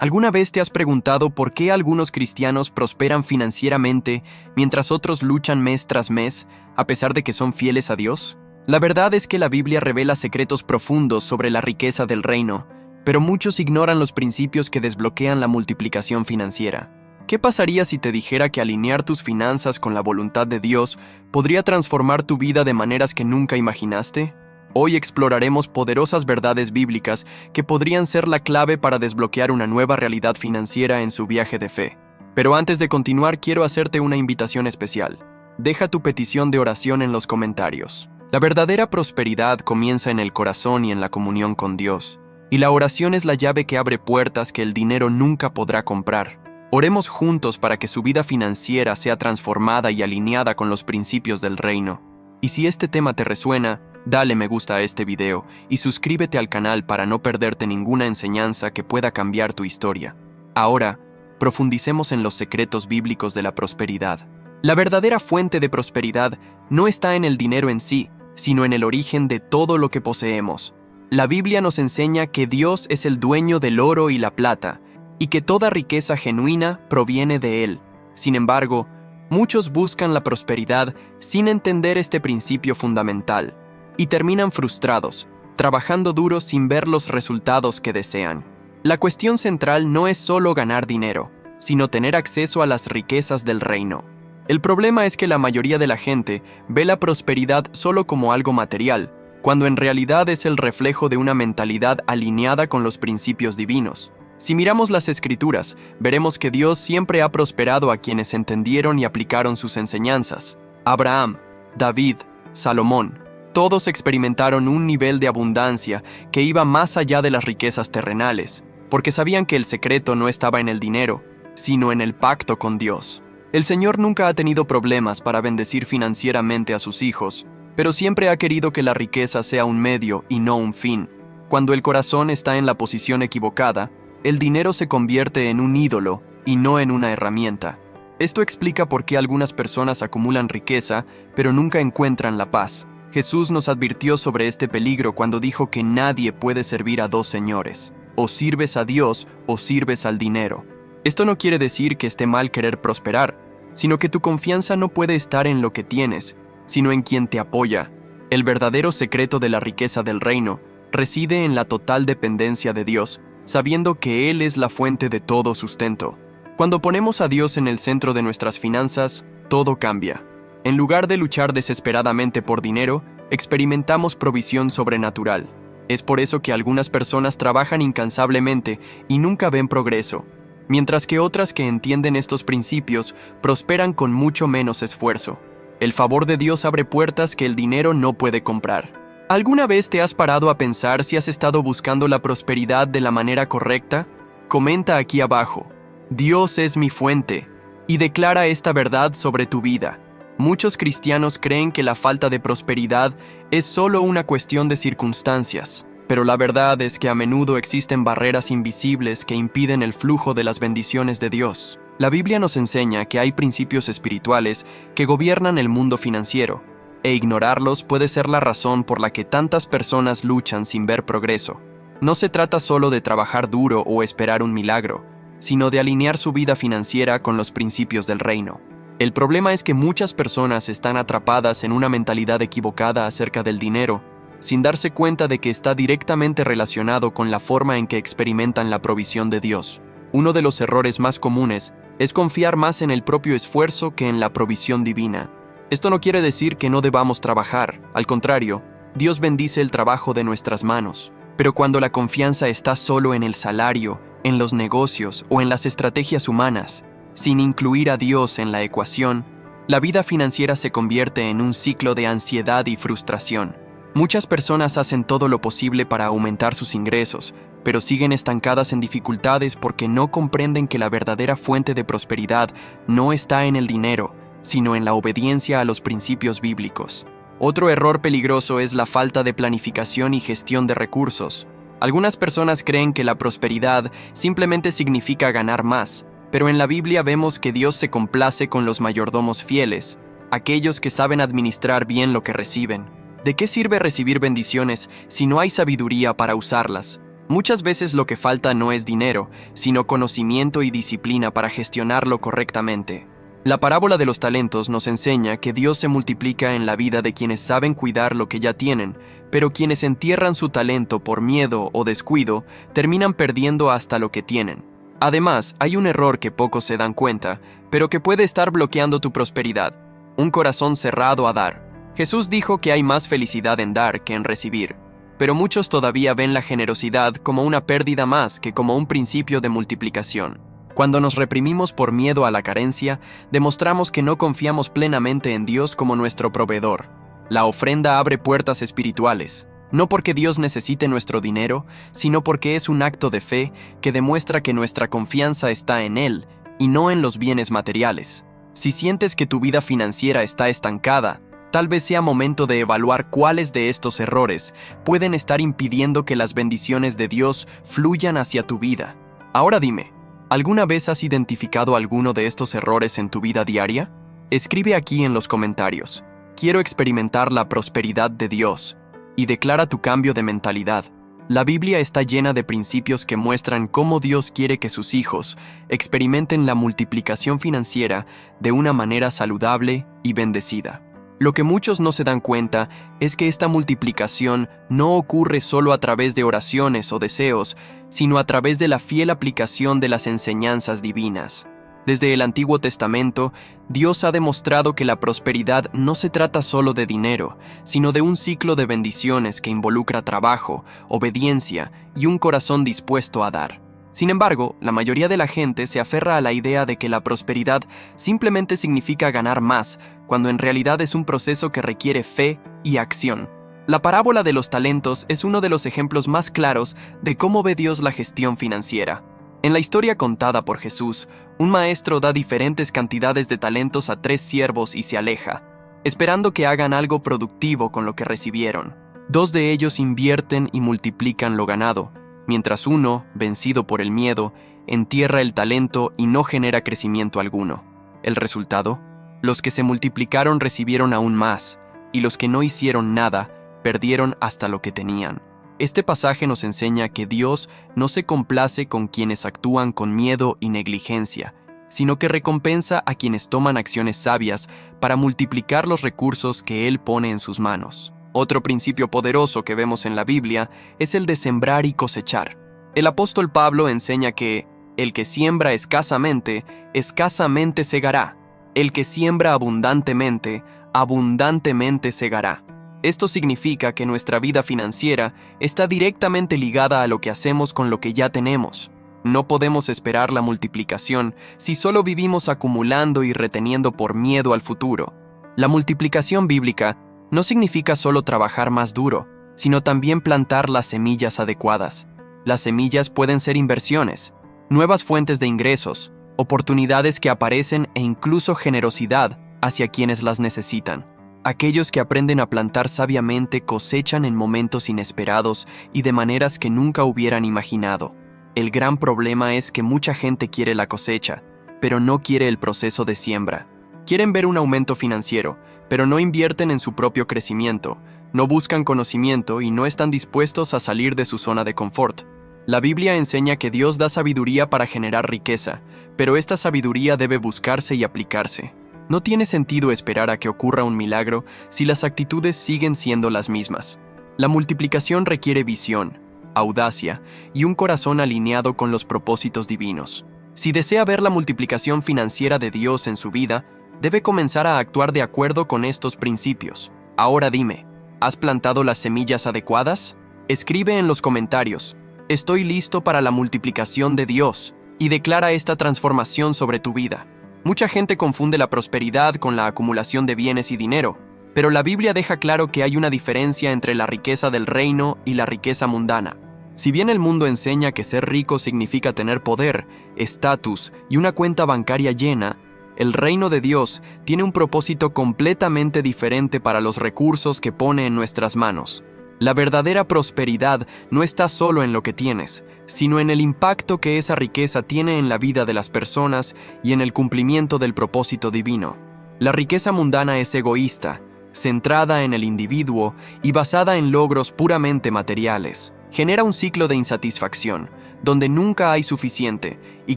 ¿Alguna vez te has preguntado por qué algunos cristianos prosperan financieramente mientras otros luchan mes tras mes, a pesar de que son fieles a Dios? La verdad es que la Biblia revela secretos profundos sobre la riqueza del reino, pero muchos ignoran los principios que desbloquean la multiplicación financiera. ¿Qué pasaría si te dijera que alinear tus finanzas con la voluntad de Dios podría transformar tu vida de maneras que nunca imaginaste? Hoy exploraremos poderosas verdades bíblicas que podrían ser la clave para desbloquear una nueva realidad financiera en su viaje de fe. Pero antes de continuar, quiero hacerte una invitación especial. Deja tu petición de oración en los comentarios. La verdadera prosperidad comienza en el corazón y en la comunión con Dios, y la oración es la llave que abre puertas que el dinero nunca podrá comprar. Oremos juntos para que su vida financiera sea transformada y alineada con los principios del reino. Y si este tema te resuena, dale me gusta a este video y suscríbete al canal para no perderte ninguna enseñanza que pueda cambiar tu historia. Ahora, profundicemos en los secretos bíblicos de la prosperidad. La verdadera fuente de prosperidad no está en el dinero en sí, sino en el origen de todo lo que poseemos. La Biblia nos enseña que Dios es el dueño del oro y la plata, y que toda riqueza genuina proviene de Él. Sin embargo, muchos buscan la prosperidad sin entender este principio fundamental, y terminan frustrados, trabajando duro sin ver los resultados que desean. La cuestión central no es solo ganar dinero, sino tener acceso a las riquezas del reino. El problema es que la mayoría de la gente ve la prosperidad solo como algo material, cuando en realidad es el reflejo de una mentalidad alineada con los principios divinos. Si miramos las Escrituras, veremos que Dios siempre ha prosperado a quienes entendieron y aplicaron sus enseñanzas. Abraham, David, Salomón, todos experimentaron un nivel de abundancia que iba más allá de las riquezas terrenales, porque sabían que el secreto no estaba en el dinero, sino en el pacto con Dios. El Señor nunca ha tenido problemas para bendecir financieramente a sus hijos, pero siempre ha querido que la riqueza sea un medio y no un fin. Cuando el corazón está en la posición equivocada, el dinero se convierte en un ídolo y no en una herramienta. Esto explica por qué algunas personas acumulan riqueza, pero nunca encuentran la paz. Jesús nos advirtió sobre este peligro cuando dijo que nadie puede servir a dos señores. O sirves a Dios o sirves al dinero. Esto no quiere decir que esté mal querer prosperar, sino que tu confianza no puede estar en lo que tienes, sino en quien te apoya. El verdadero secreto de la riqueza del reino reside en la total dependencia de Dios, sabiendo que Él es la fuente de todo sustento. Cuando ponemos a Dios en el centro de nuestras finanzas, todo cambia. En lugar de luchar desesperadamente por dinero, experimentamos provisión sobrenatural. Es por eso que algunas personas trabajan incansablemente y nunca ven progreso, mientras que otras que entienden estos principios prosperan con mucho menos esfuerzo. El favor de Dios abre puertas que el dinero no puede comprar. ¿Alguna vez te has parado a pensar si has estado buscando la prosperidad de la manera correcta? Comenta aquí abajo. Dios es mi fuente, y declara esta verdad sobre tu vida. Muchos cristianos creen que la falta de prosperidad es solo una cuestión de circunstancias, pero la verdad es que a menudo existen barreras invisibles que impiden el flujo de las bendiciones de Dios. La Biblia nos enseña que hay principios espirituales que gobiernan el mundo financiero, e ignorarlos puede ser la razón por la que tantas personas luchan sin ver progreso. No se trata solo de trabajar duro o esperar un milagro, sino de alinear su vida financiera con los principios del reino. El problema es que muchas personas están atrapadas en una mentalidad equivocada acerca del dinero, sin darse cuenta de que está directamente relacionado con la forma en que experimentan la provisión de Dios. Uno de los errores más comunes es confiar más en el propio esfuerzo que en la provisión divina. Esto no quiere decir que no debamos trabajar, al contrario, Dios bendice el trabajo de nuestras manos. Pero cuando la confianza está solo en el salario, en los negocios o en las estrategias humanas, sin incluir a Dios en la ecuación, la vida financiera se convierte en un ciclo de ansiedad y frustración. Muchas personas hacen todo lo posible para aumentar sus ingresos, pero siguen estancadas en dificultades porque no comprenden que la verdadera fuente de prosperidad no está en el dinero, sino en la obediencia a los principios bíblicos. Otro error peligroso es la falta de planificación y gestión de recursos. Algunas personas creen que la prosperidad simplemente significa ganar más, pero en la Biblia vemos que Dios se complace con los mayordomos fieles, aquellos que saben administrar bien lo que reciben. ¿De qué sirve recibir bendiciones si no hay sabiduría para usarlas? Muchas veces lo que falta no es dinero, sino conocimiento y disciplina para gestionarlo correctamente. La parábola de los talentos nos enseña que Dios se multiplica en la vida de quienes saben cuidar lo que ya tienen, pero quienes entierran su talento por miedo o descuido terminan perdiendo hasta lo que tienen. Además, hay un error que pocos se dan cuenta, pero que puede estar bloqueando tu prosperidad: un corazón cerrado a dar. Jesús dijo que hay más felicidad en dar que en recibir, pero muchos todavía ven la generosidad como una pérdida más que como un principio de multiplicación. Cuando nos reprimimos por miedo a la carencia, demostramos que no confiamos plenamente en Dios como nuestro proveedor. La ofrenda abre puertas espirituales, no porque Dios necesite nuestro dinero, sino porque es un acto de fe que demuestra que nuestra confianza está en Él y no en los bienes materiales. Si sientes que tu vida financiera está estancada, tal vez sea momento de evaluar cuáles de estos errores pueden estar impidiendo que las bendiciones de Dios fluyan hacia tu vida. Ahora dime, ¿alguna vez has identificado alguno de estos errores en tu vida diaria? Escribe aquí en los comentarios: quiero experimentar la prosperidad de Dios, y declara tu cambio de mentalidad. La Biblia está llena de principios que muestran cómo Dios quiere que sus hijos experimenten la multiplicación financiera de una manera saludable y bendecida. Lo que muchos no se dan cuenta es que esta multiplicación no ocurre solo a través de oraciones o deseos, sino a través de la fiel aplicación de las enseñanzas divinas. Desde el Antiguo Testamento, Dios ha demostrado que la prosperidad no se trata solo de dinero, sino de un ciclo de bendiciones que involucra trabajo, obediencia y un corazón dispuesto a dar. Sin embargo, la mayoría de la gente se aferra a la idea de que la prosperidad simplemente significa ganar más, cuando en realidad es un proceso que requiere fe y acción. La parábola de los talentos es uno de los ejemplos más claros de cómo ve Dios la gestión financiera. En la historia contada por Jesús, un maestro da diferentes cantidades de talentos a 3 siervos y se aleja, esperando que hagan algo productivo con lo que recibieron. 2 de ellos invierten y multiplican lo ganado, mientras uno, vencido por el miedo, entierra el talento y no genera crecimiento alguno. ¿El resultado? Los que se multiplicaron recibieron aún más, y los que no hicieron nada perdieron hasta lo que tenían. Este pasaje nos enseña que Dios no se complace con quienes actúan con miedo y negligencia, sino que recompensa a quienes toman acciones sabias para multiplicar los recursos que Él pone en sus manos. Otro principio poderoso que vemos en la Biblia es el de sembrar y cosechar. El apóstol Pablo enseña que el que siembra escasamente, escasamente segará. El que siembra abundantemente, abundantemente segará. Esto significa que nuestra vida financiera está directamente ligada a lo que hacemos con lo que ya tenemos. No podemos esperar la multiplicación si solo vivimos acumulando y reteniendo por miedo al futuro. La multiplicación bíblica no significa solo trabajar más duro, sino también plantar las semillas adecuadas. Las semillas pueden ser inversiones, nuevas fuentes de ingresos, oportunidades que aparecen e incluso generosidad hacia quienes las necesitan. Aquellos que aprenden a plantar sabiamente cosechan en momentos inesperados y de maneras que nunca hubieran imaginado. El gran problema es que mucha gente quiere la cosecha, pero no quiere el proceso de siembra. Quieren ver un aumento financiero, pero no invierten en su propio crecimiento, no buscan conocimiento y no están dispuestos a salir de su zona de confort. La Biblia enseña que Dios da sabiduría para generar riqueza, pero esta sabiduría debe buscarse y aplicarse. No tiene sentido esperar a que ocurra un milagro si las actitudes siguen siendo las mismas. La multiplicación requiere visión, audacia y un corazón alineado con los propósitos divinos. Si desea ver la multiplicación financiera de Dios en su vida, debe comenzar a actuar de acuerdo con estos principios. Ahora dime, ¿has plantado las semillas adecuadas? Escribe en los comentarios: estoy listo para la multiplicación de Dios, y declara esta transformación sobre tu vida. Mucha gente confunde la prosperidad con la acumulación de bienes y dinero, pero la Biblia deja claro que hay una diferencia entre la riqueza del reino y la riqueza mundana. Si bien el mundo enseña que ser rico significa tener poder, estatus y una cuenta bancaria llena, el reino de Dios tiene un propósito completamente diferente para los recursos que pone en nuestras manos. La verdadera prosperidad no está solo en lo que tienes, sino en el impacto que esa riqueza tiene en la vida de las personas y en el cumplimiento del propósito divino. La riqueza mundana es egoísta, centrada en el individuo y basada en logros puramente materiales. Genera un ciclo de insatisfacción, donde nunca hay suficiente, y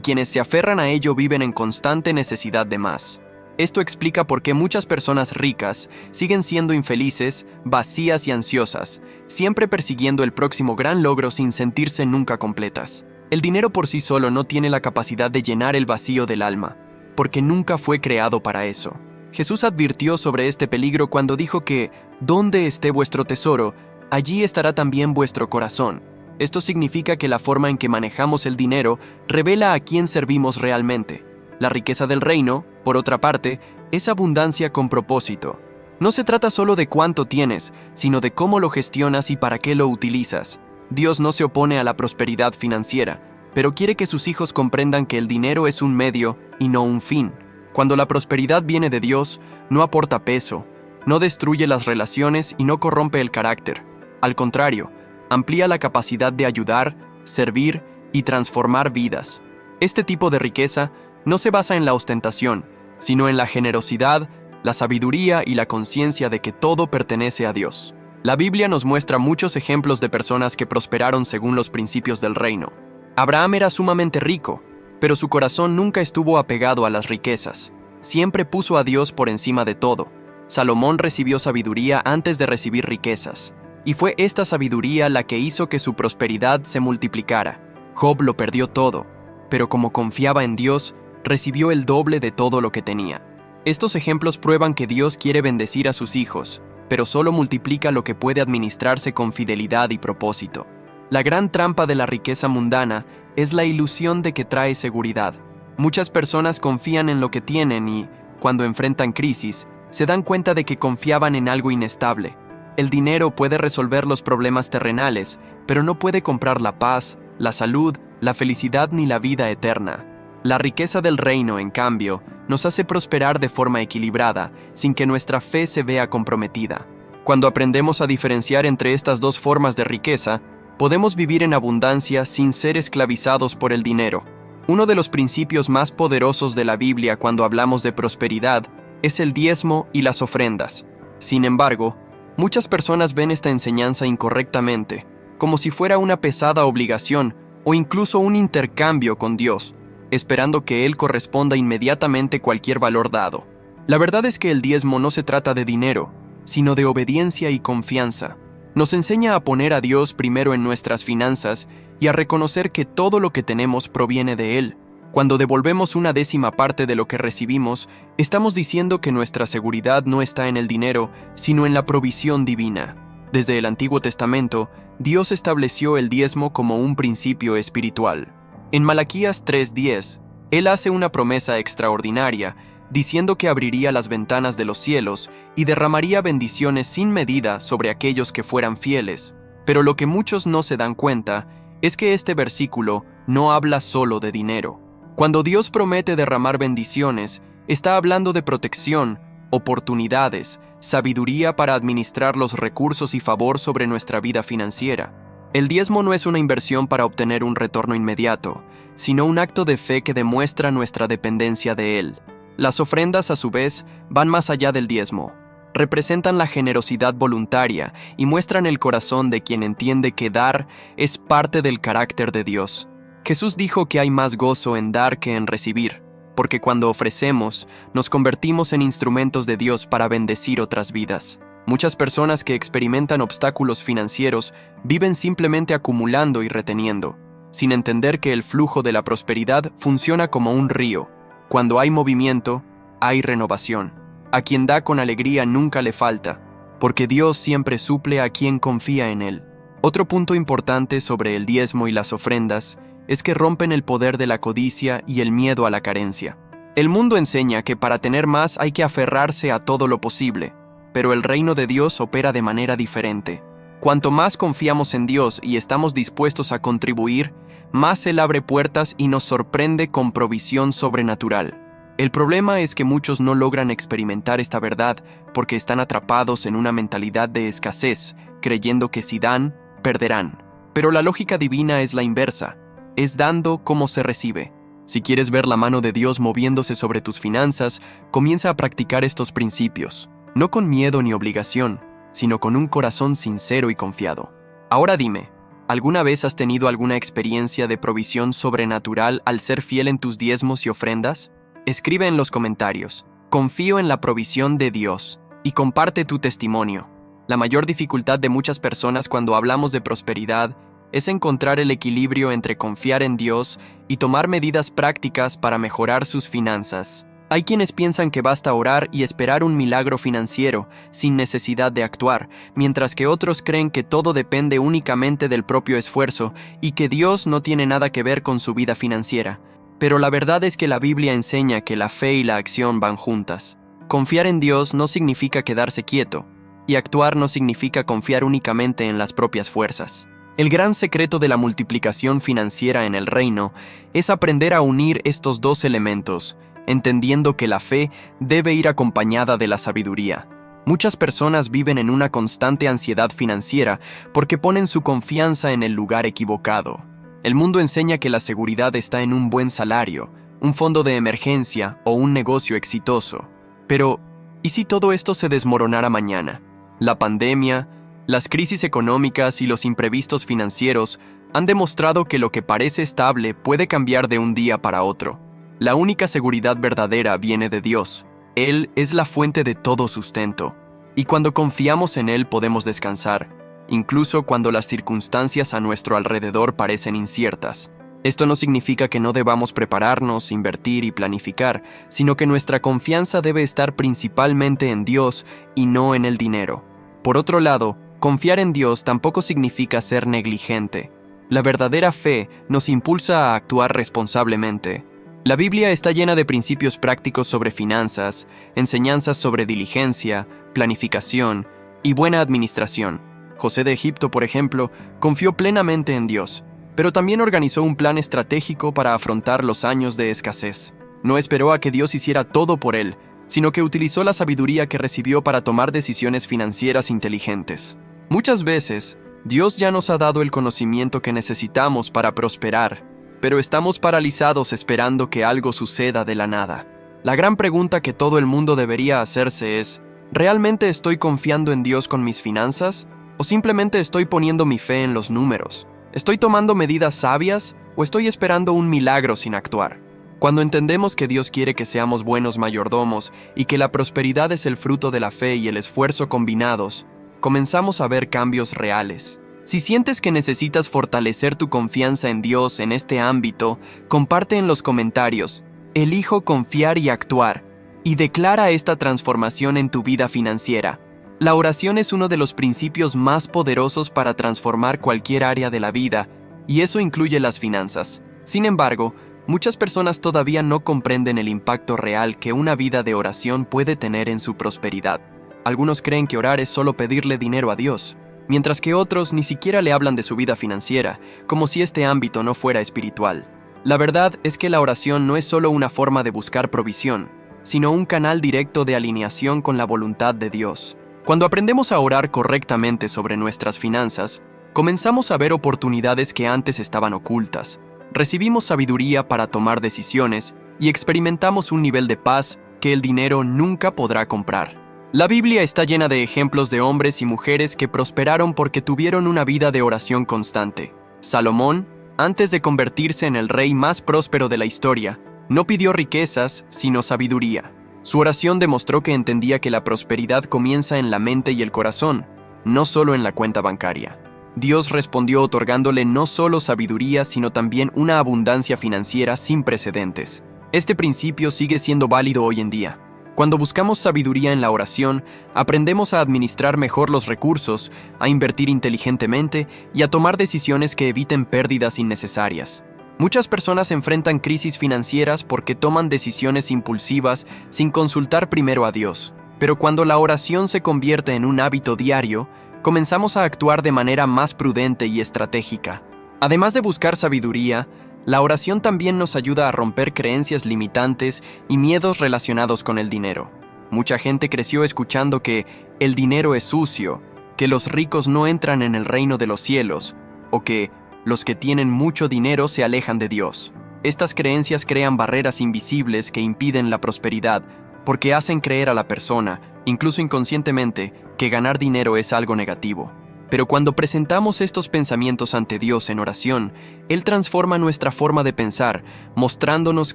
quienes se aferran a ello viven en constante necesidad de más. Esto explica por qué muchas personas ricas siguen siendo infelices, vacías y ansiosas, siempre persiguiendo el próximo gran logro sin sentirse nunca completas. El dinero por sí solo no tiene la capacidad de llenar el vacío del alma, porque nunca fue creado para eso. Jesús advirtió sobre este peligro cuando dijo que «Donde esté vuestro tesoro, allí estará también vuestro corazón». Esto significa que la forma en que manejamos el dinero revela a quién servimos realmente. La riqueza del reino, por otra parte, es abundancia con propósito. No se trata solo de cuánto tienes, sino de cómo lo gestionas y para qué lo utilizas. Dios no se opone a la prosperidad financiera, pero quiere que sus hijos comprendan que el dinero es un medio y no un fin. Cuando la prosperidad viene de Dios, no aporta peso, no destruye las relaciones y no corrompe el carácter. Al contrario, amplía la capacidad de ayudar, servir y transformar vidas. Este tipo de riqueza no se basa en la ostentación, sino en la generosidad, la sabiduría y la conciencia de que todo pertenece a Dios. La Biblia nos muestra muchos ejemplos de personas que prosperaron según los principios del reino. Abraham era sumamente rico, pero su corazón nunca estuvo apegado a las riquezas. Siempre puso a Dios por encima de todo. Salomón recibió sabiduría antes de recibir riquezas, y fue esta sabiduría la que hizo que su prosperidad se multiplicara. Job lo perdió todo, pero como confiaba en Dios, recibió el doble de todo lo que tenía. Estos ejemplos prueban que Dios quiere bendecir a sus hijos, pero solo multiplica lo que puede administrarse con fidelidad y propósito. La gran trampa de la riqueza mundana es la ilusión de que trae seguridad. Muchas personas confían en lo que tienen y, cuando enfrentan crisis, se dan cuenta de que confiaban en algo inestable. El dinero puede resolver los problemas terrenales, pero no puede comprar la paz, la salud, la felicidad ni la vida eterna. La riqueza del reino, en cambio, nos hace prosperar de forma equilibrada, sin que nuestra fe se vea comprometida. Cuando aprendemos a diferenciar entre estas dos formas de riqueza, podemos vivir en abundancia sin ser esclavizados por el dinero. Uno de los principios más poderosos de la Biblia cuando hablamos de prosperidad es el diezmo y las ofrendas. Sin embargo, muchas personas ven esta enseñanza incorrectamente, como si fuera una pesada obligación o incluso un intercambio con Dios, esperando que Él corresponda inmediatamente cualquier valor dado. La verdad es que el diezmo no se trata de dinero, sino de obediencia y confianza. Nos enseña a poner a Dios primero en nuestras finanzas y a reconocer que todo lo que tenemos proviene de Él. Cuando devolvemos una décima parte de lo que recibimos, estamos diciendo que nuestra seguridad no está en el dinero, sino en la provisión divina. Desde el Antiguo Testamento, Dios estableció el diezmo como un principio espiritual. En Malaquías 3:10, Él hace una promesa extraordinaria, diciendo que abriría las ventanas de los cielos y derramaría bendiciones sin medida sobre aquellos que fueran fieles. Pero lo que muchos no se dan cuenta es que este versículo no habla solo de dinero. Cuando Dios promete derramar bendiciones, está hablando de protección, oportunidades, sabiduría para administrar los recursos y favor sobre nuestra vida financiera. El diezmo no es una inversión para obtener un retorno inmediato, sino un acto de fe que demuestra nuestra dependencia de Él. Las ofrendas, a su vez, van más allá del diezmo. Representan la generosidad voluntaria y muestran el corazón de quien entiende que dar es parte del carácter de Dios. Jesús dijo que hay más gozo en dar que en recibir, porque cuando ofrecemos, nos convertimos en instrumentos de Dios para bendecir otras vidas. Muchas personas que experimentan obstáculos financieros viven simplemente acumulando y reteniendo, sin entender que el flujo de la prosperidad funciona como un río. Cuando hay movimiento, hay renovación. A quien da con alegría nunca le falta, porque Dios siempre suple a quien confía en Él. Otro punto importante sobre el diezmo y las ofrendas es que rompen el poder de la codicia y el miedo a la carencia. El mundo enseña que para tener más hay que aferrarse a todo lo posible, pero el reino de Dios opera de manera diferente. Cuanto más confiamos en Dios y estamos dispuestos a contribuir, más Él abre puertas y nos sorprende con provisión sobrenatural. El problema es que muchos no logran experimentar esta verdad porque están atrapados en una mentalidad de escasez, creyendo que si dan, perderán. Pero la lógica divina es la inversa. Es dando como se recibe. Si quieres ver la mano de Dios moviéndose sobre tus finanzas, comienza a practicar estos principios, no con miedo ni obligación, sino con un corazón sincero y confiado. Ahora dime, ¿Alguna vez has tenido alguna experiencia de provisión sobrenatural al ser fiel en tus diezmos y ofrendas? Escribe en los comentarios: confío en la provisión de Dios, y comparte tu testimonio. La mayor dificultad de muchas personas cuando hablamos de prosperidad es encontrar el equilibrio entre confiar en Dios y tomar medidas prácticas para mejorar sus finanzas. Hay quienes piensan que basta orar y esperar un milagro financiero sin necesidad de actuar, mientras que otros creen que todo depende únicamente del propio esfuerzo y que Dios no tiene nada que ver con su vida financiera. Pero la verdad es que la Biblia enseña que la fe y la acción van juntas. Confiar en Dios no significa quedarse quieto, y actuar no significa confiar únicamente en las propias fuerzas. El gran secreto de la multiplicación financiera en el reino es aprender a unir estos dos elementos, entendiendo que la fe debe ir acompañada de la sabiduría. Muchas personas viven en una constante ansiedad financiera porque ponen su confianza en el lugar equivocado. El mundo enseña que la seguridad está en un buen salario, un fondo de emergencia o un negocio exitoso. Pero, ¿y si todo esto se desmoronara mañana? La pandemia, las crisis económicas y los imprevistos financieros han demostrado que lo que parece estable puede cambiar de un día para otro. La única seguridad verdadera viene de Dios. Él es la fuente de todo sustento. Y cuando confiamos en Él podemos descansar, incluso cuando las circunstancias a nuestro alrededor parecen inciertas. Esto no significa que no debamos prepararnos, invertir y planificar, sino que nuestra confianza debe estar principalmente en Dios y no en el dinero. Por otro lado, confiar en Dios tampoco significa ser negligente. La verdadera fe nos impulsa a actuar responsablemente. La Biblia está llena de principios prácticos sobre finanzas, enseñanzas sobre diligencia, planificación y buena administración. José de Egipto, por ejemplo, confió plenamente en Dios, pero también organizó un plan estratégico para afrontar los años de escasez. No esperó a que Dios hiciera todo por él, sino que utilizó la sabiduría que recibió para tomar decisiones financieras inteligentes. Muchas veces, Dios ya nos ha dado el conocimiento que necesitamos para prosperar, pero estamos paralizados esperando que algo suceda de la nada. La gran pregunta que todo el mundo debería hacerse es: ¿realmente estoy confiando en Dios con mis finanzas? ¿O simplemente estoy poniendo mi fe en los números? ¿Estoy tomando medidas sabias o estoy esperando un milagro sin actuar? Cuando entendemos que Dios quiere que seamos buenos mayordomos y que la prosperidad es el fruto de la fe y el esfuerzo combinados, comenzamos a ver cambios reales. Si sientes que necesitas fortalecer tu confianza en Dios en este ámbito, comparte en los comentarios: elijo confiar y actuar, y declara esta transformación en tu vida financiera. La oración es uno de los principios más poderosos para transformar cualquier área de la vida, y eso incluye las finanzas. Sin embargo, muchas personas todavía no comprenden el impacto real que una vida de oración puede tener en su prosperidad. Algunos creen que orar es solo pedirle dinero a Dios, mientras que otros ni siquiera le hablan de su vida financiera, como si este ámbito no fuera espiritual. La verdad es que la oración no es solo una forma de buscar provisión, sino un canal directo de alineación con la voluntad de Dios. Cuando aprendemos a orar correctamente sobre nuestras finanzas, comenzamos a ver oportunidades que antes estaban ocultas, recibimos sabiduría para tomar decisiones y experimentamos un nivel de paz que el dinero nunca podrá comprar. La Biblia está llena de ejemplos de hombres y mujeres que prosperaron porque tuvieron una vida de oración constante. Salomón, antes de convertirse en el rey más próspero de la historia, no pidió riquezas, sino sabiduría. Su oración demostró que entendía que la prosperidad comienza en la mente y el corazón, no solo en la cuenta bancaria. Dios respondió otorgándole no solo sabiduría, sino también una abundancia financiera sin precedentes. Este principio sigue siendo válido hoy en día. Cuando buscamos sabiduría en la oración, aprendemos a administrar mejor los recursos, a invertir inteligentemente y a tomar decisiones que eviten pérdidas innecesarias. Muchas personas enfrentan crisis financieras porque toman decisiones impulsivas sin consultar primero a Dios. Pero cuando la oración se convierte en un hábito diario, comenzamos a actuar de manera más prudente y estratégica. Además de buscar sabiduría, la oración también nos ayuda a romper creencias limitantes y miedos relacionados con el dinero. Mucha gente creció escuchando que el dinero es sucio, que los ricos no entran en el reino de los cielos, o que los que tienen mucho dinero se alejan de Dios. Estas creencias crean barreras invisibles que impiden la prosperidad, porque hacen creer a la persona, incluso inconscientemente, que ganar dinero es algo negativo. Pero cuando presentamos estos pensamientos ante Dios en oración, Él transforma nuestra forma de pensar, mostrándonos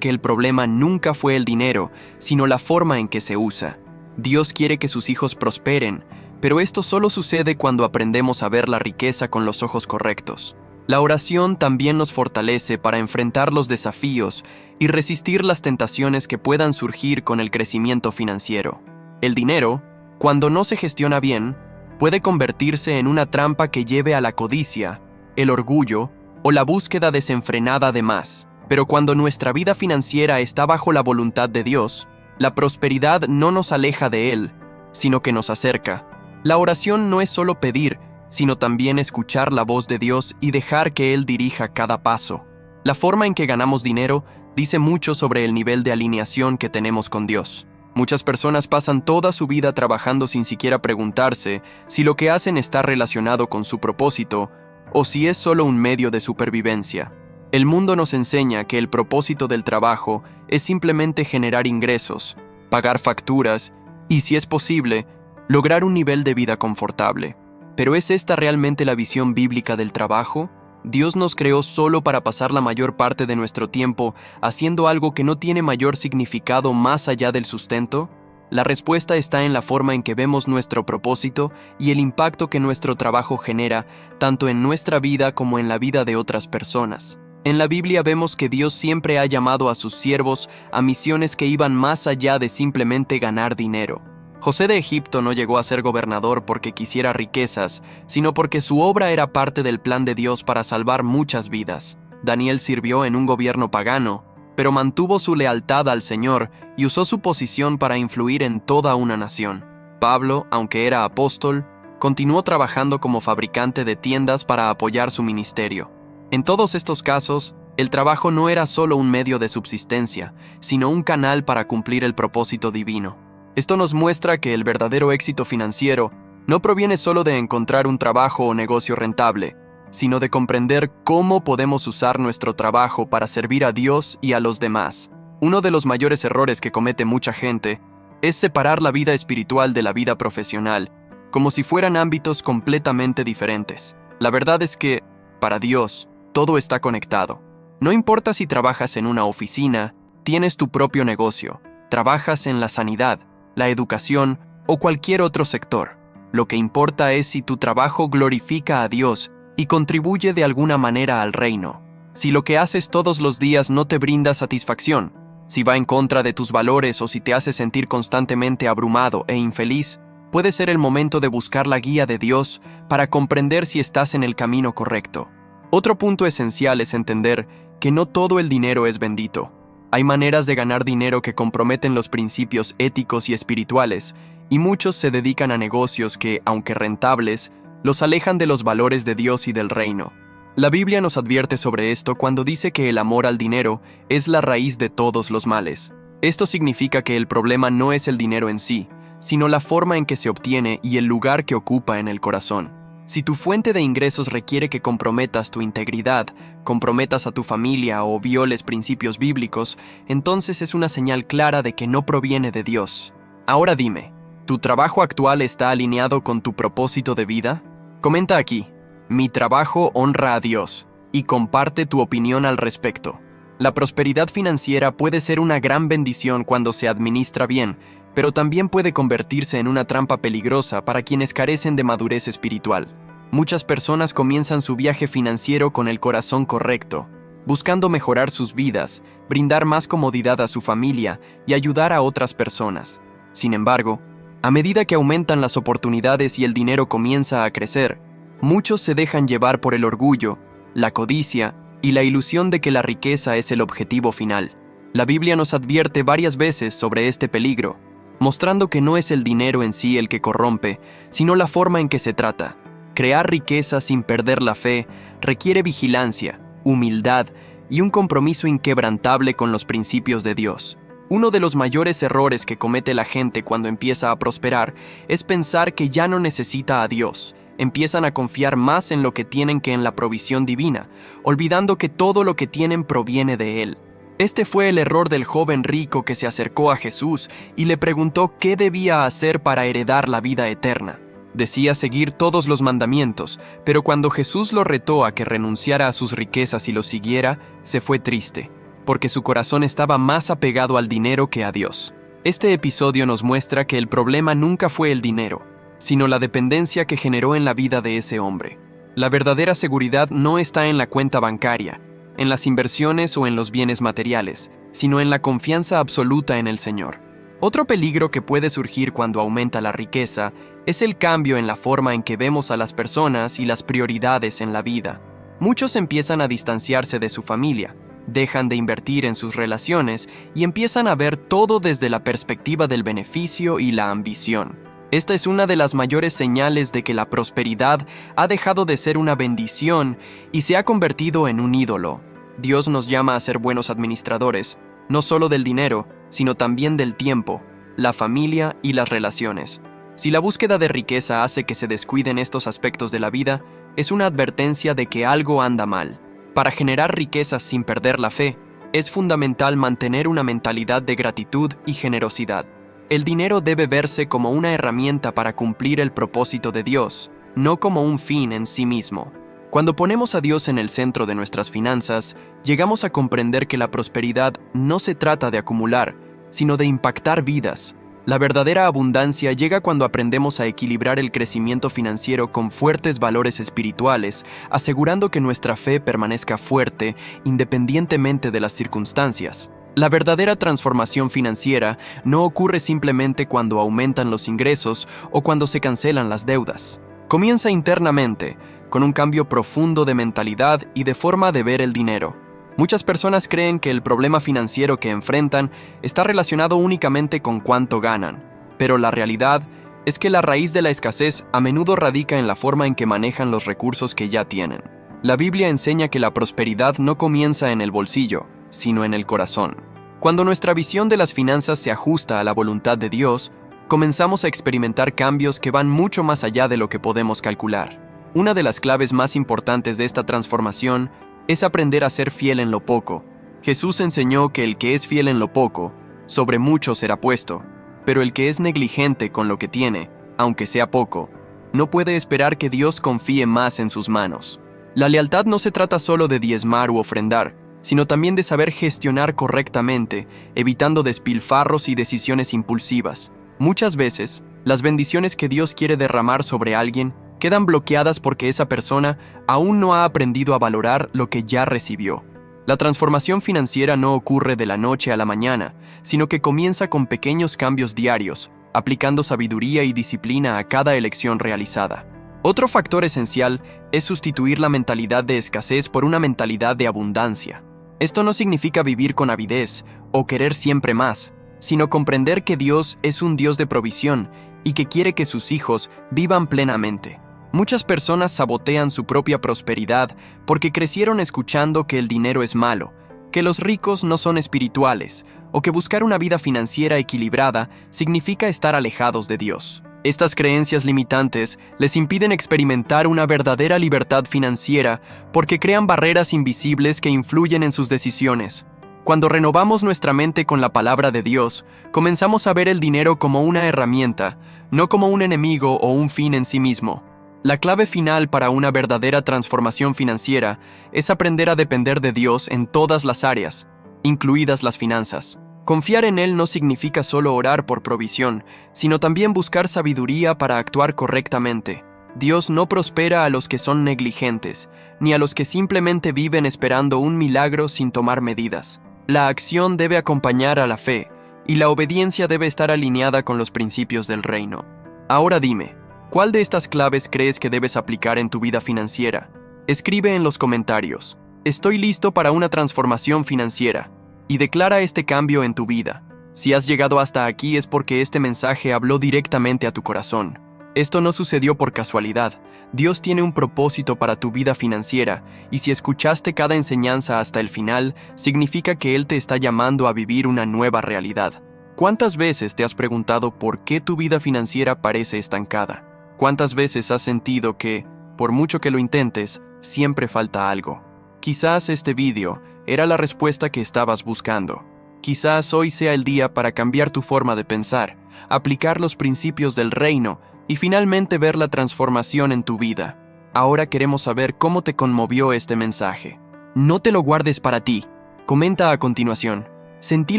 que el problema nunca fue el dinero, sino la forma en que se usa. Dios quiere que sus hijos prosperen, pero esto solo sucede cuando aprendemos a ver la riqueza con los ojos correctos. La oración también nos fortalece para enfrentar los desafíos y resistir las tentaciones que puedan surgir con el crecimiento financiero. El dinero, cuando no se gestiona bien, puede convertirse en una trampa que lleve a la codicia, el orgullo o la búsqueda desenfrenada de más. Pero cuando nuestra vida financiera está bajo la voluntad de Dios, la prosperidad no nos aleja de Él, sino que nos acerca. La oración no es solo pedir, sino también escuchar la voz de Dios y dejar que Él dirija cada paso. La forma en que ganamos dinero dice mucho sobre el nivel de alineación que tenemos con Dios. Muchas personas pasan toda su vida trabajando sin siquiera preguntarse si lo que hacen está relacionado con su propósito o si es solo un medio de supervivencia. El mundo nos enseña que el propósito del trabajo es simplemente generar ingresos, pagar facturas y, si es posible, lograr un nivel de vida confortable. ¿Pero es esta realmente la visión bíblica del trabajo? ¿Dios nos creó solo para pasar la mayor parte de nuestro tiempo haciendo algo que no tiene mayor significado más allá del sustento? La respuesta está en la forma en que vemos nuestro propósito y el impacto que nuestro trabajo genera, tanto en nuestra vida como en la vida de otras personas. En la Biblia vemos que Dios siempre ha llamado a sus siervos a misiones que iban más allá de simplemente ganar dinero. José de Egipto no llegó a ser gobernador porque quisiera riquezas, sino porque su obra era parte del plan de Dios para salvar muchas vidas. Daniel sirvió en un gobierno pagano, pero mantuvo su lealtad al Señor y usó su posición para influir en toda una nación. Pablo, aunque era apóstol, continuó trabajando como fabricante de tiendas para apoyar su ministerio. En todos estos casos, el trabajo no era solo un medio de subsistencia, sino un canal para cumplir el propósito divino. Esto nos muestra que el verdadero éxito financiero no proviene solo de encontrar un trabajo o negocio rentable, sino de comprender cómo podemos usar nuestro trabajo para servir a Dios y a los demás. Uno de los mayores errores que comete mucha gente es separar la vida espiritual de la vida profesional, como si fueran ámbitos completamente diferentes. La verdad es que, para Dios, todo está conectado. No importa si trabajas en una oficina, tienes tu propio negocio, trabajas en la sanidad, la educación o cualquier otro sector. Lo que importa es si tu trabajo glorifica a Dios y contribuye de alguna manera al reino. Si lo que haces todos los días no te brinda satisfacción, si va en contra de tus valores o si te hace sentir constantemente abrumado e infeliz, puede ser el momento de buscar la guía de Dios para comprender si estás en el camino correcto. Otro punto esencial es entender que no todo el dinero es bendito. Hay maneras de ganar dinero que comprometen los principios éticos y espirituales, y muchos se dedican a negocios que, aunque rentables, los alejan de los valores de Dios y del reino. La Biblia nos advierte sobre esto cuando dice que el amor al dinero es la raíz de todos los males. Esto significa que el problema no es el dinero en sí, sino la forma en que se obtiene y el lugar que ocupa en el corazón. Si tu fuente de ingresos requiere que comprometas tu integridad, comprometas a tu familia o violes principios bíblicos, entonces es una señal clara de que no proviene de Dios. Ahora dime, ¿tu trabajo actual está alineado con tu propósito de vida? Comenta aquí, mi trabajo honra a Dios, y comparte tu opinión al respecto. La prosperidad financiera puede ser una gran bendición cuando se administra bien, pero también puede convertirse en una trampa peligrosa para quienes carecen de madurez espiritual. Muchas personas comienzan su viaje financiero con el corazón correcto, buscando mejorar sus vidas, brindar más comodidad a su familia y ayudar a otras personas. Sin embargo, a medida que aumentan las oportunidades y el dinero comienza a crecer, muchos se dejan llevar por el orgullo, la codicia y la ilusión de que la riqueza es el objetivo final. La Biblia nos advierte varias veces sobre este peligro, mostrando que no es el dinero en sí el que corrompe, sino la forma en que se trata. Crear riqueza sin perder la fe requiere vigilancia, humildad y un compromiso inquebrantable con los principios de Dios. Uno de los mayores errores que comete la gente cuando empieza a prosperar es pensar que ya no necesita a Dios. Empiezan a confiar más en lo que tienen que en la provisión divina, olvidando que todo lo que tienen proviene de Él. Este fue el error del joven rico que se acercó a Jesús y le preguntó qué debía hacer para heredar la vida eterna. Decía seguir todos los mandamientos, pero cuando Jesús lo retó a que renunciara a sus riquezas y lo siguiera, se fue triste, porque su corazón estaba más apegado al dinero que a Dios. Este episodio nos muestra que el problema nunca fue el dinero, sino la dependencia que generó en la vida de ese hombre. La verdadera seguridad no está en la cuenta bancaria, en las inversiones o en los bienes materiales, sino en la confianza absoluta en el Señor. Otro peligro que puede surgir cuando aumenta la riqueza es el cambio en la forma en que vemos a las personas y las prioridades en la vida. Muchos empiezan a distanciarse de su familia, dejan de invertir en sus relaciones y empiezan a ver todo desde la perspectiva del beneficio y la ambición. Esta es una de las mayores señales de que la prosperidad ha dejado de ser una bendición y se ha convertido en un ídolo. Dios nos llama a ser buenos administradores, no solo del dinero, sino también del tiempo, la familia y las relaciones. Si la búsqueda de riqueza hace que se descuiden estos aspectos de la vida, es una advertencia de que algo anda mal. Para generar riquezas sin perder la fe, es fundamental mantener una mentalidad de gratitud y generosidad. El dinero debe verse como una herramienta para cumplir el propósito de Dios, no como un fin en sí mismo. Cuando ponemos a Dios en el centro de nuestras finanzas, llegamos a comprender que la prosperidad no se trata de acumular, sino de impactar vidas. La verdadera abundancia llega cuando aprendemos a equilibrar el crecimiento financiero con fuertes valores espirituales, asegurando que nuestra fe permanezca fuerte independientemente de las circunstancias. La verdadera transformación financiera no ocurre simplemente cuando aumentan los ingresos o cuando se cancelan las deudas. Comienza internamente, con un cambio profundo de mentalidad y de forma de ver el dinero. Muchas personas creen que el problema financiero que enfrentan está relacionado únicamente con cuánto ganan, pero la realidad es que la raíz de la escasez a menudo radica en la forma en que manejan los recursos que ya tienen. La Biblia enseña que la prosperidad no comienza en el bolsillo, sino en el corazón. Cuando nuestra visión de las finanzas se ajusta a la voluntad de Dios, comenzamos a experimentar cambios que van mucho más allá de lo que podemos calcular. Una de las claves más importantes de esta transformación es aprender a ser fiel en lo poco. Jesús enseñó que el que es fiel en lo poco, sobre mucho será puesto, pero el que es negligente con lo que tiene, aunque sea poco, no puede esperar que Dios confíe más en sus manos. La lealtad no se trata solo de diezmar u ofrendar, sino también de saber gestionar correctamente, evitando despilfarros y decisiones impulsivas. Muchas veces, las bendiciones que Dios quiere derramar sobre alguien quedan bloqueadas porque esa persona aún no ha aprendido a valorar lo que ya recibió. La transformación financiera no ocurre de la noche a la mañana, sino que comienza con pequeños cambios diarios, aplicando sabiduría y disciplina a cada elección realizada. Otro factor esencial es sustituir la mentalidad de escasez por una mentalidad de abundancia. Esto no significa vivir con avidez o querer siempre más, sino comprender que Dios es un Dios de provisión y que quiere que sus hijos vivan plenamente. Muchas personas sabotean su propia prosperidad porque crecieron escuchando que el dinero es malo, que los ricos no son espirituales, o que buscar una vida financiera equilibrada significa estar alejados de Dios. Estas creencias limitantes les impiden experimentar una verdadera libertad financiera porque crean barreras invisibles que influyen en sus decisiones. Cuando renovamos nuestra mente con la palabra de Dios, comenzamos a ver el dinero como una herramienta, no como un enemigo o un fin en sí mismo. La clave final para una verdadera transformación financiera es aprender a depender de Dios en todas las áreas, incluidas las finanzas. Confiar en Él no significa solo orar por provisión, sino también buscar sabiduría para actuar correctamente. Dios no prospera a los que son negligentes, ni a los que simplemente viven esperando un milagro sin tomar medidas. La acción debe acompañar a la fe, y la obediencia debe estar alineada con los principios del reino. Ahora dime, ¿cuál de estas claves crees que debes aplicar en tu vida financiera? Escribe en los comentarios. Estoy listo para una transformación financiera. Y declara este cambio en tu vida. Si has llegado hasta aquí es porque este mensaje habló directamente a tu corazón. Esto no sucedió por casualidad. Dios tiene un propósito para tu vida financiera, y si escuchaste cada enseñanza hasta el final, significa que Él te está llamando a vivir una nueva realidad. ¿Cuántas veces te has preguntado por qué tu vida financiera parece estancada? ¿Cuántas veces has sentido que, por mucho que lo intentes, siempre falta algo? Quizás este vídeo era la respuesta que estabas buscando. Quizás hoy sea el día para cambiar tu forma de pensar, aplicar los principios del reino y finalmente ver la transformación en tu vida. Ahora queremos saber cómo te conmovió este mensaje. No te lo guardes para ti. Comenta a continuación. Sentí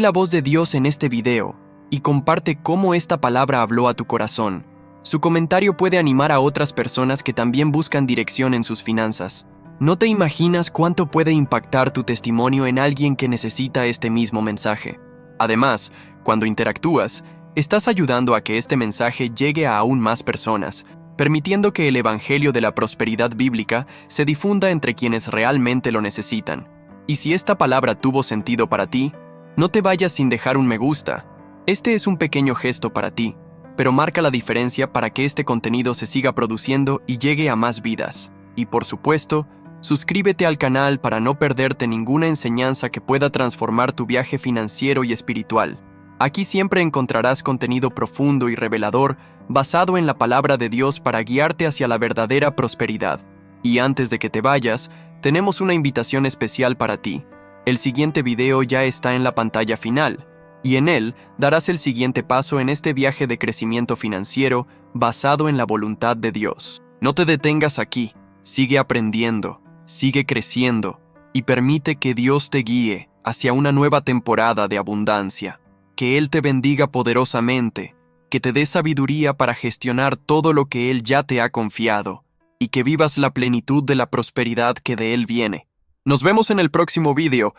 la voz de Dios en este video y comparte cómo esta palabra habló a tu corazón. Su comentario puede animar a otras personas que también buscan dirección en sus finanzas. No te imaginas cuánto puede impactar tu testimonio en alguien que necesita este mismo mensaje. Además, cuando interactúas, estás ayudando a que este mensaje llegue a aún más personas, permitiendo que el Evangelio de la prosperidad bíblica se difunda entre quienes realmente lo necesitan. Y si esta palabra tuvo sentido para ti, no te vayas sin dejar un me gusta. Este es un pequeño gesto para ti, pero marca la diferencia para que este contenido se siga produciendo y llegue a más vidas. Y por supuesto, suscríbete al canal para no perderte ninguna enseñanza que pueda transformar tu viaje financiero y espiritual. Aquí siempre encontrarás contenido profundo y revelador basado en la palabra de Dios para guiarte hacia la verdadera prosperidad. Y antes de que te vayas, tenemos una invitación especial para ti. El siguiente video ya está en la pantalla final, y en él darás el siguiente paso en este viaje de crecimiento financiero basado en la voluntad de Dios. No te detengas aquí, sigue aprendiendo, sigue creciendo, y permite que Dios te guíe hacia una nueva temporada de abundancia. Que Él te bendiga poderosamente, que te dé sabiduría para gestionar todo lo que Él ya te ha confiado, y que vivas la plenitud de la prosperidad que de Él viene. Nos vemos en el próximo video